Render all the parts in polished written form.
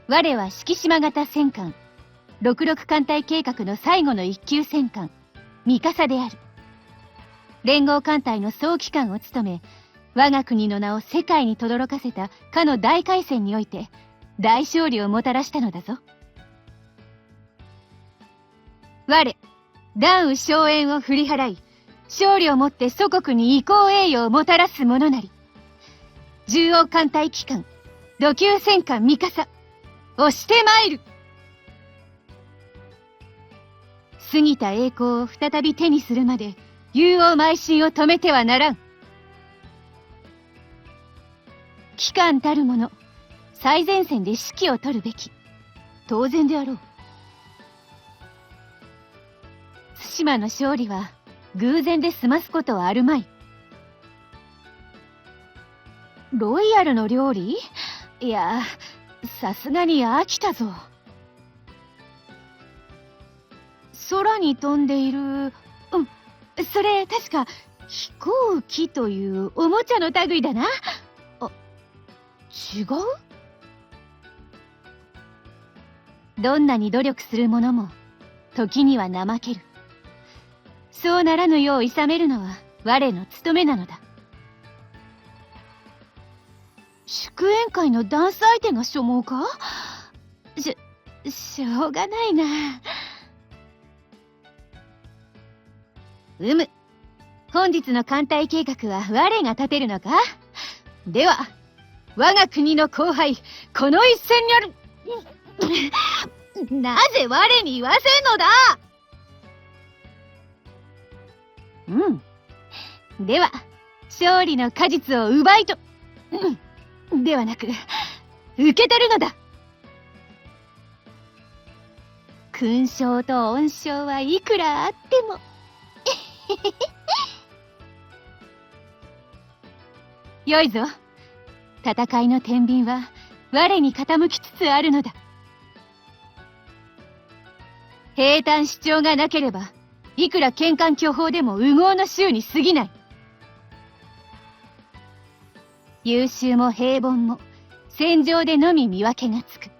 我は敷島型戦艦、66艦隊計画の最後の一級戦艦、ミカサである。連合艦隊の総機関を務め、我が国の名を世界に轟かせたかの大海戦において、大勝利をもたらしたのだぞ。我、断雨荘園を振り払い、勝利をもって祖国に栄光栄誉をもたらす者なり。重王艦隊機関、土級戦艦ミカサ、押して参る。過ぎた栄光を再び手にするまで、勇往邁進を止めてはならん。機関たる者、最前線で指揮を取るべき。当然であろう。対馬の勝利は、偶然で済ますことはあるまい。ロイヤルの料理？いや、さすがに飽きたぞ。空に飛んでいる、それ確か飛行機というおもちゃの類だな。あ、違う？どんなに努力する者も、時には怠ける。そうならぬよう諌めるのは我の務めなのだ。祝宴会のダンス相手が所望か？しょうがないな。本日の艦隊計画は我が立てるのか？では、我が国の後輩、この一戦による、なぜ我に言わせんのだ！では、勝利の果実を奪いと、ではなく、受け取るのだ。勲章と恩賞はいくらあっても、よいぞ。戦いの天秤は我に傾きつつあるのだ。平坦主張がなければ、いくら剣艦巨砲でも烏合の衆に過ぎない。優秀も平凡も戦場でのみ見分けがつく。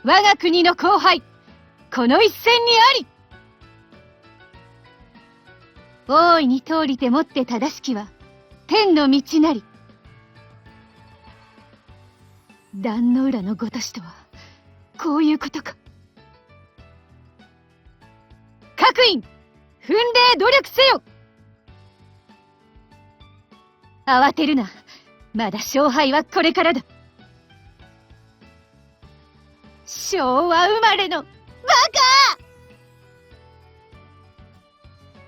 我が国の後輩、この一戦にあり。大いに通りてもって正しきは天の道なり。壇の浦のごとしとはこういうことか。各員、奮励努力せよ。慌てるな。まだ勝敗はこれからだ。昭和生まれのバカ！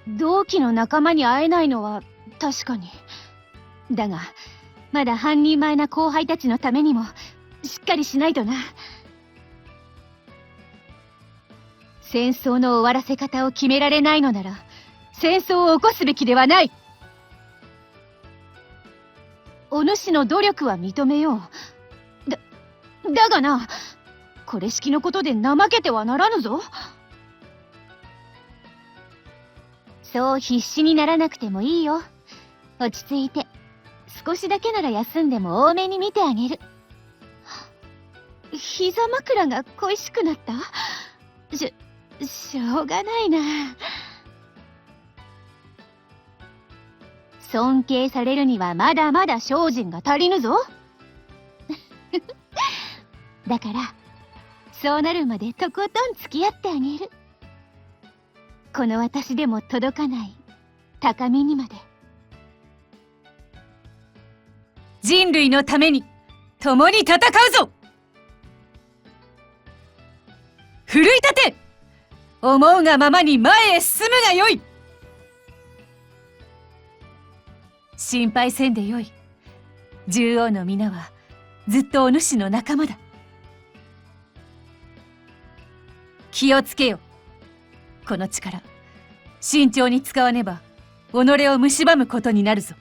同期の仲間に会えないのは確かに。だが、まだ半人前な後輩たちのためにも、しっかりしないとな。戦争の終わらせ方を決められないのなら、戦争を起こすべきではない。お主の努力は認めよう。だがな、これしきのことで怠けてはならぬぞ。そう必死にならなくてもいいよ。落ち着いて、少しだけなら休んでも多めに見てあげる。膝枕が恋しくなった？しょうがないな。尊敬されるにはまだまだ精進が足りぬぞ。だから、そうなるまでとことん付き合ってあげる。この私でも届かない高みにまで。人類のために共に戦うぞ。奮い立て、思うがままに前へ進むがよい。心配せんでよい。獣王の皆はずっとお主の仲間だ。気をつけよ。この力、慎重に使わねば己を蝕むことになるぞ。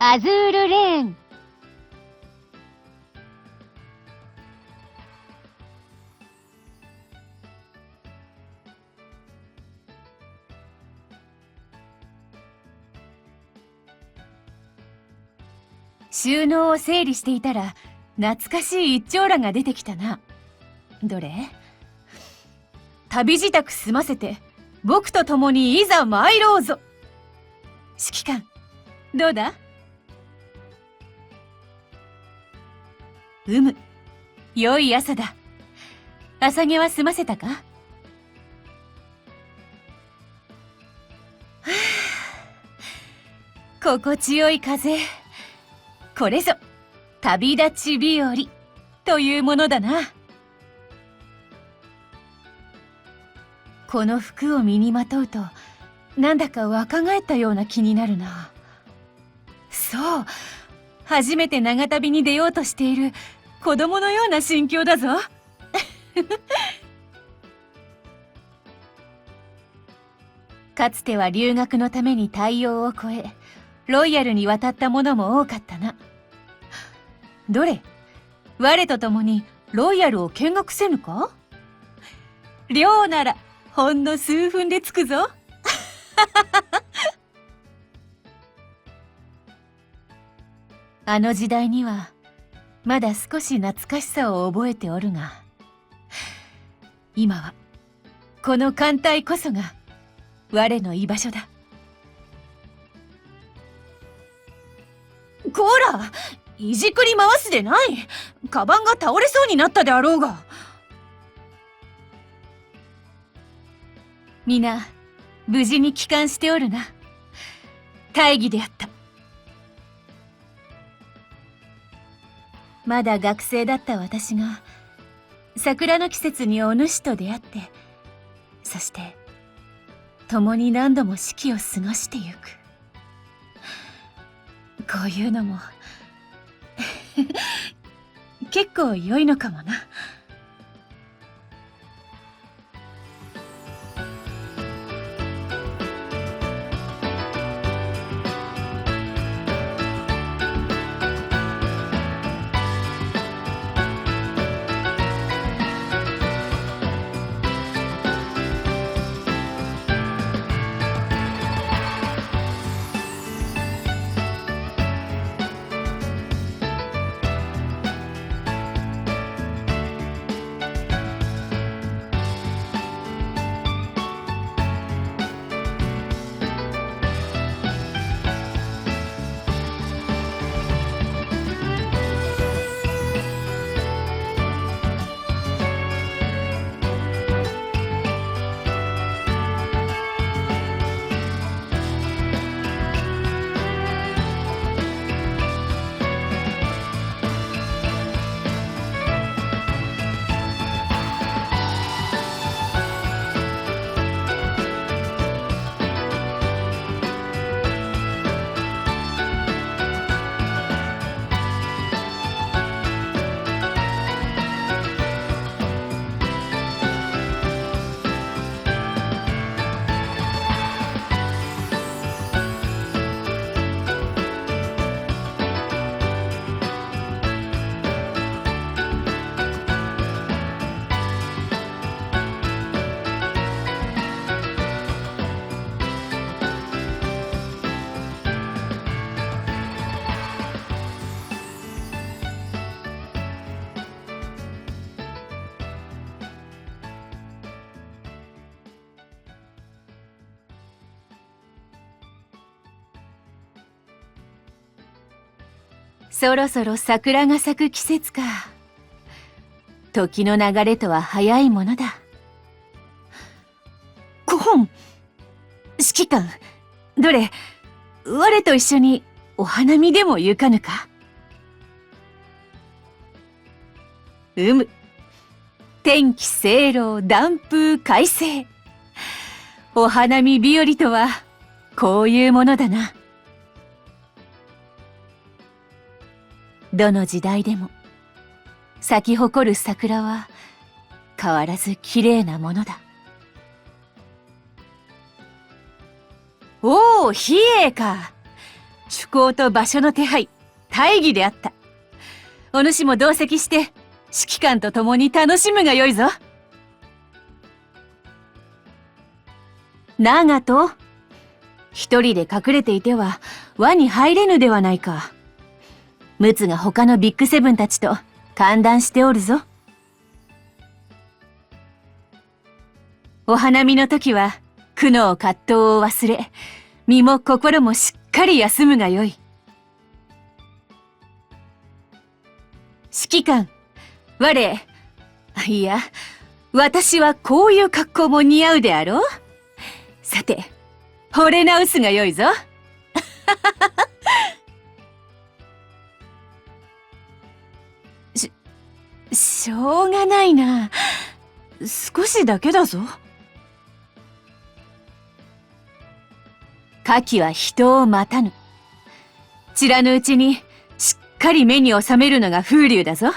アズールレーン。収納を整理していたら懐かしい一張羅が出てきたな。どれ？旅支度済ませて僕と共にいざ参ろうぞ。指揮官、どうだ？良い朝だ。朝毛は済ませたか？はあ、心地よい風。これぞ旅立ち日和というものだな。この服を身にまとうとなんだか若返ったような気になるな。そう、初めて長旅に出ようとしている子供のような心境だぞ。かつては留学のために大洋を越えロイヤルに渡った者も多かったな。どれ、我と共にロイヤルを見学せぬか？寮ならほんの数分で着くぞ。あの時代にはまだ少し懐かしさを覚えておるが、今はこの艦隊こそが我の居場所だ。こら、いじくり回すでない。カバンが倒れそうになったであろうが。皆無事に帰還しておるな。大儀であった。まだ学生だった私が桜の季節にお主と出会って、そして共に何度も四季を過ごしてゆく。こういうのも結構良いのかもな。そろそろ桜が咲く季節か。時の流れとは早いものだ。コホン、指揮官、どれ、我と一緒にお花見でも行かぬか？天気清朗、暖風快晴。お花見日和とはこういうものだな。どの時代でも咲き誇る桜は変わらず綺麗なものだ。おお、比叡か。趣向と場所の手配、大儀であった。お主も同席して、指揮官と共に楽しむがよいぞ。長門、一人で隠れていては輪に入れぬではないか。陸奥が他のビッグセブンたちと歓談しておるぞ。お花見の時は苦悩葛藤を忘れ、身も心もしっかり休むがよい。指揮官、いや、私はこういう格好も似合うであろう。さて、惚れ直すがよいぞ。しょうがないな。少しだけだぞ。火器は人を待たぬ。知らぬうちにしっかり目に収めるのが風流だぞ。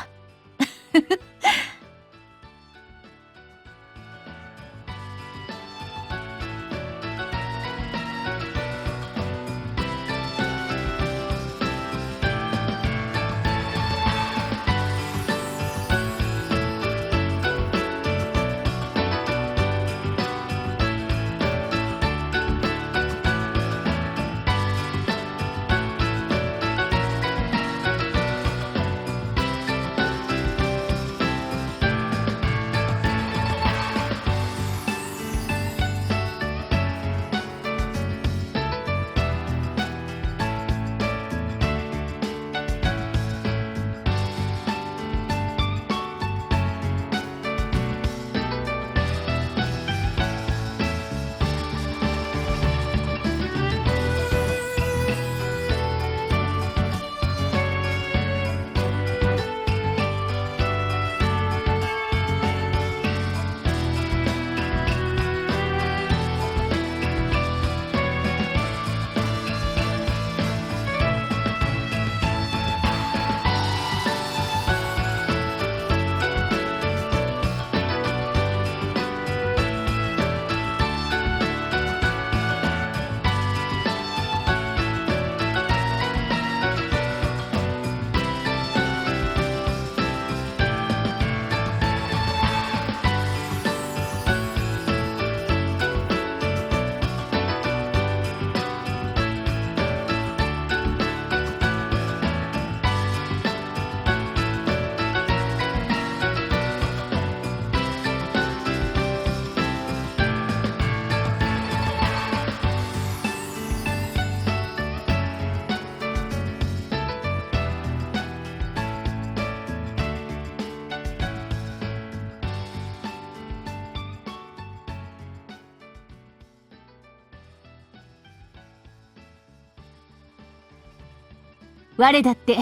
我だって、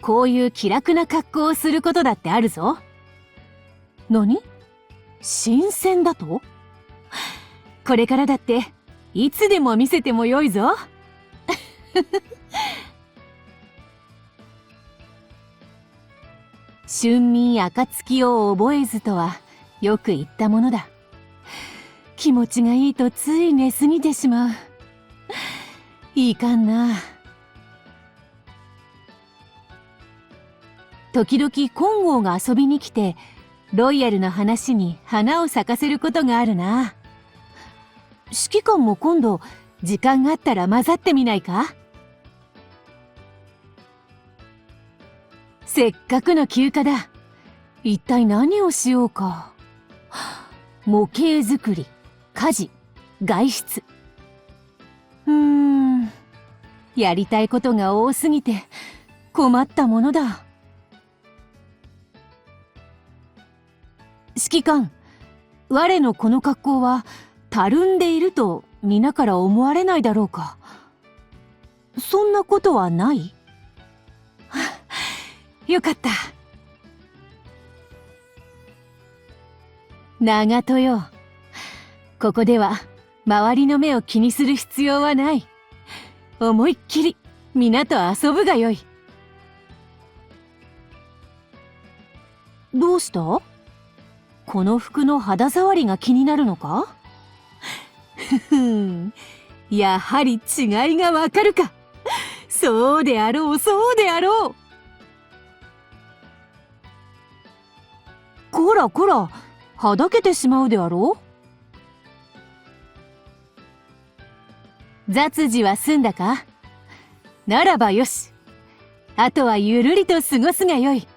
こういう気楽な格好をすることだってあるぞ。何？新鮮だと？これからだって、いつでも見せてもよいぞ。春眠暁を覚えずとは、よく言ったものだ。気持ちがいいとつい寝すぎてしまう。いかんな。時々金剛が遊びに来て、ロイヤルの話に花を咲かせることがあるな。指揮官も今度、時間があったら混ざってみないか？せっかくの休暇だ。一体何をしようか。模型作り、家事、外出。やりたいことが多すぎて困ったものだ。指揮官、我のこの格好はたるんでいると皆から思われないだろうか。そんなことはない？よかった。長門よ。ここでは周りの目を気にする必要はない。思いっきり皆と遊ぶがよい。どうした？この服の肌触りが気になるのか？やはり違いがわかるか。そうであろう、そうであろう。こらこら、はだけてしまうであろう。雑事は済んだか。ならばよし。あとはゆるりと過ごすがよい。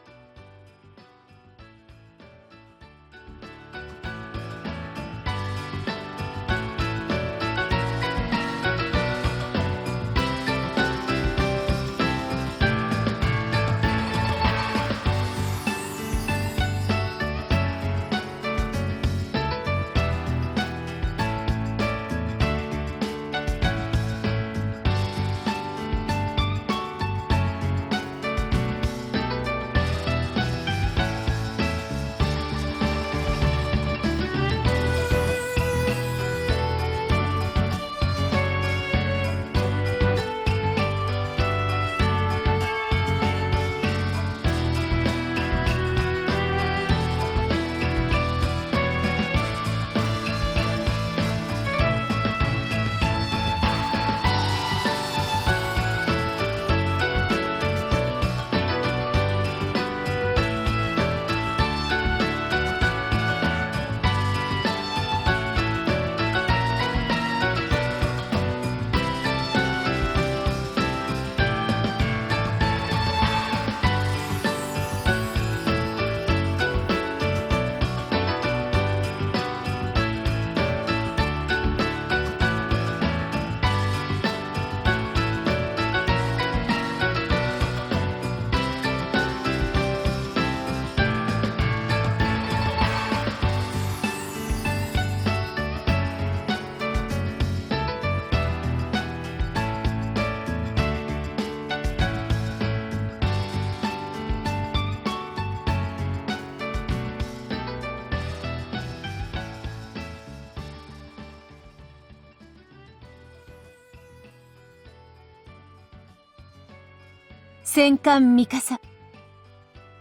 戦艦ミカサ、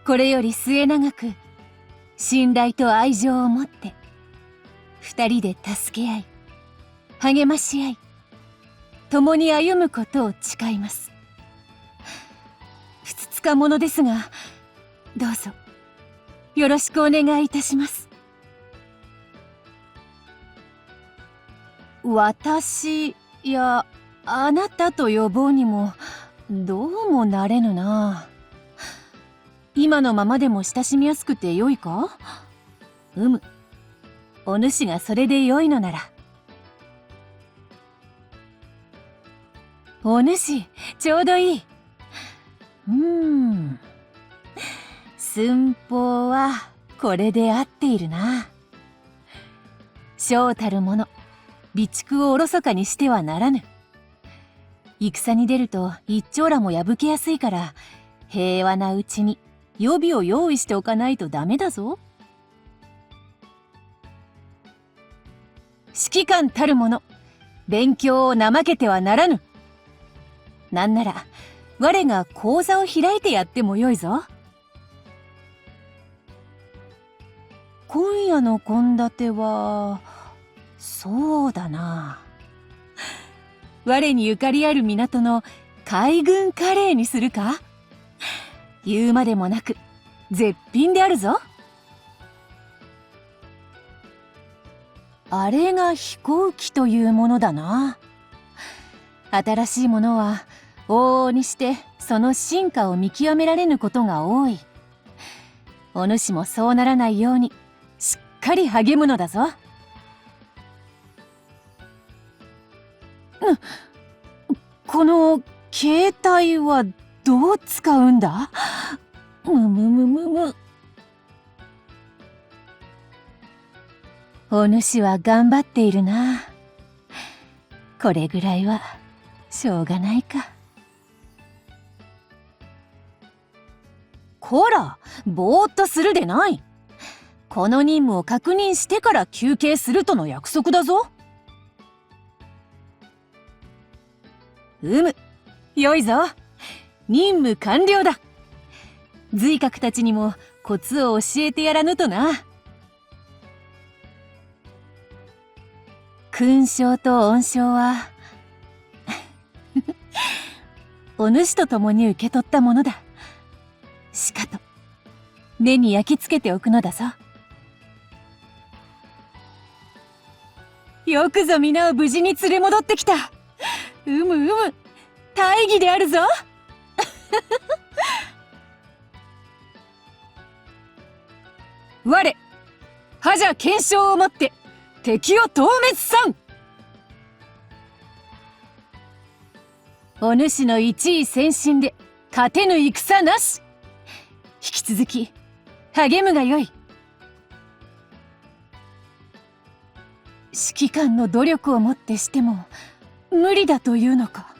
これより末永く信頼と愛情を持って二人で助け合い励まし合い共に歩むことを誓います。ふつつか者ですが、どうぞよろしくお願いいたします。私やあなたと呼ぼうにもどうもなれぬな。今のままでも親しみやすくてよいか。お主がそれでよいのなら。お主ちょうどいい。寸法はこれで合っているな。将たる者、備蓄をおろそかにしてはならぬ。戦に出ると一張羅も破けやすいから、平和なうちに予備を用意しておかないとダメだぞ。指揮官たる者、勉強を怠けてはならぬ。なんなら我が講座を開いてやってもよいぞ。今夜の献立はそうだな。我にゆかりある港の海軍カレーにするか。言うまでもなく絶品であるぞ。あれが飛行機というものだな。新しいものは往々にしてその進化を見極められぬことが多い。お主もそうならないようにしっかり励むのだぞ。この携帯はどう使うんだ。お主は頑張っているな。これぐらいはしょうがないか。こら、ぼーっとするでない。この任務を確認してから休憩するとの約束だぞ。よいぞ。任務完了だ。随閣たちにもコツを教えてやらぬとな。勲章と恩賞はお主と共に受け取ったものだ。しかと根に焼き付けておくのだぞ。よくぞ皆を無事に連れ戻ってきた。うむうむ、大義であるぞ。我覇者検証をもって敵を討滅さん。お主の一位先進で勝てぬ戦なし。引き続き励むがよい。指揮官の努力をもってしても無理だというのか。